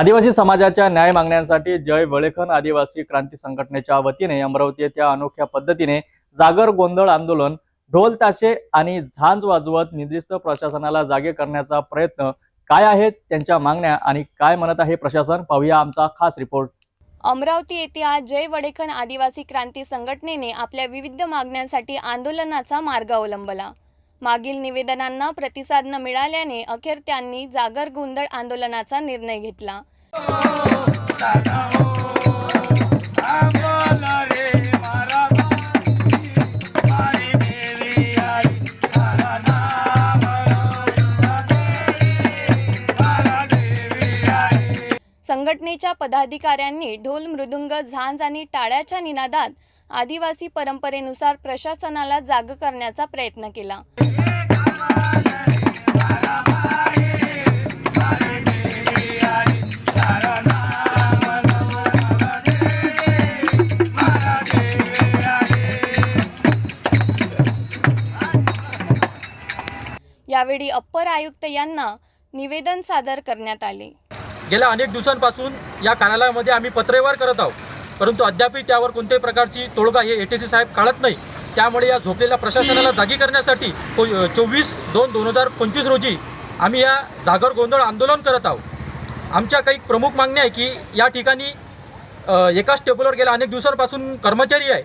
आदिवासी समाजाच्या न्याय मागण्यांसाठी जय वळेखन आदिवासी क्रांती संघटनेच्या वतीने अमरावती येथे अनोख्या पद्धतीने जागर गोंधळ आंदोलन, ढोल ताशे आणि झांज वाजवत निद्रिस्त प्रशासनाला जागे करण्याचा प्रयत्न काय आहेत त्यांच्या मागण्या आणि काय म्हणत आहे प्रशासन, पाहूया आमचा खास रिपोर्ट। अमरावती येथे आज जय वडेखन आदिवासी क्रांती संघटनेने आपल्या विविध मागण्यांसाठी आंदोलनाचा मार्ग अवलंबला। मागील निवेदनांना प्रतिसाद न मिळाल्याने अखेर त्यांनी जागर गोंधळ आंदोलनाचा निर्णय घेतला। संघटनेच्या पदाधिकाऱ्यांनी ढोल, मृदुंग, झांज आणि टाळ्याच्या निनादात आदिवासी परंपरेनुसार प्रशासनाला जाग करण्याचा प्रयत्न केला। यावेळी अप्पर आयुक्त यांना निवेदन सादर करण्यात आले। गेल्या अनेक दिवसांपासून या कार्यालयामध्ये आम्ही पत्रव्यवहार करत आहोत, परंतु अद्याप त्यावर कोणत्याही प्रकारची तोडगा हे एटीसी साहेब काढत नाही। त्यामुळे या झोपलेल्या प्रशासनाला जागी करण्यासाठी 24/2/2025 रोजी आम्ही या जागर गोंधळ आंदोलन करत आहोत। आमच्या काही प्रमुख मागण्या आहे की या ठिकाणी एकाच टेबलवर गेल्या अनेक दिवसांपासून कर्मचारी आहे।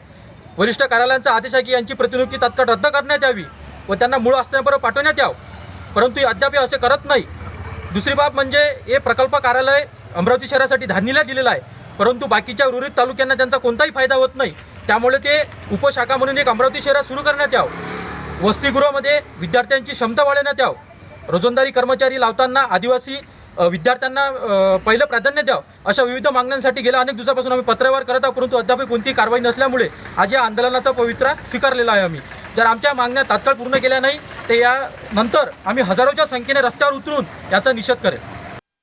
वरिष्ठ कार्यालयांचा आदेश आहे की यांची प्रतिनियुक्ती तात्काळ रद्द करण्यात यावी व त्यांना मूळ आस्थानापर्यंत पाठवण्यात यावं, परंतु अद्याप असे करत नाही। दुसरी बाब म्हणजे हे प्रकल्प कार्यालय अमरावती शहरासाठी धारणीला दिलेलं आहे, परंतु बाकीच्या उर्वरित तालुक्यांना त्यांचा कोणताही फायदा होत नाही। त्यामुळे ते उपशाखा म्हणून एक अमरावती शहरात सुरू करण्यात यावं। वसतिगृहामध्ये विद्यार्थ्यांची क्षमता वाढवण्यात यावं। रोजंदारी कर्मचारी लावताना आदिवासी विद्यार्थ्यांना पहिलं प्राधान्य द्यावं। अशा विविध मागण्यांसाठी गेल्या अनेक दिवसापासून आम्ही पत्रव्यवहार करत आहोत, परंतु अद्याप कोणतीही कारवाई नसल्यामुळे आज या आंदोलनाचा पवित्रा स्वीकारलेला आहे। आम्ही जर आमच्या मागण्या तात्काळ पूर्ण केल्या नाही तर यानंतर आम्ही हजारोच्या संख्येने रस्त्यावर उतरून याचा निषेध करेल।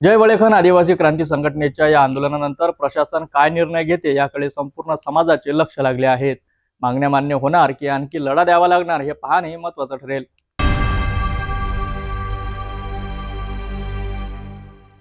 जय वळेखन आदिवासी क्रांती संघटनेच्या या आंदोलनानंतर प्रशासन काय निर्णय घेते याकडे संपूर्ण समाजाचे लक्ष लागले आहेत। मागण्या मान्य होणार की आणखी लढा द्यावा लागणार हे पाहणे महत्त्वाचं ठरेल।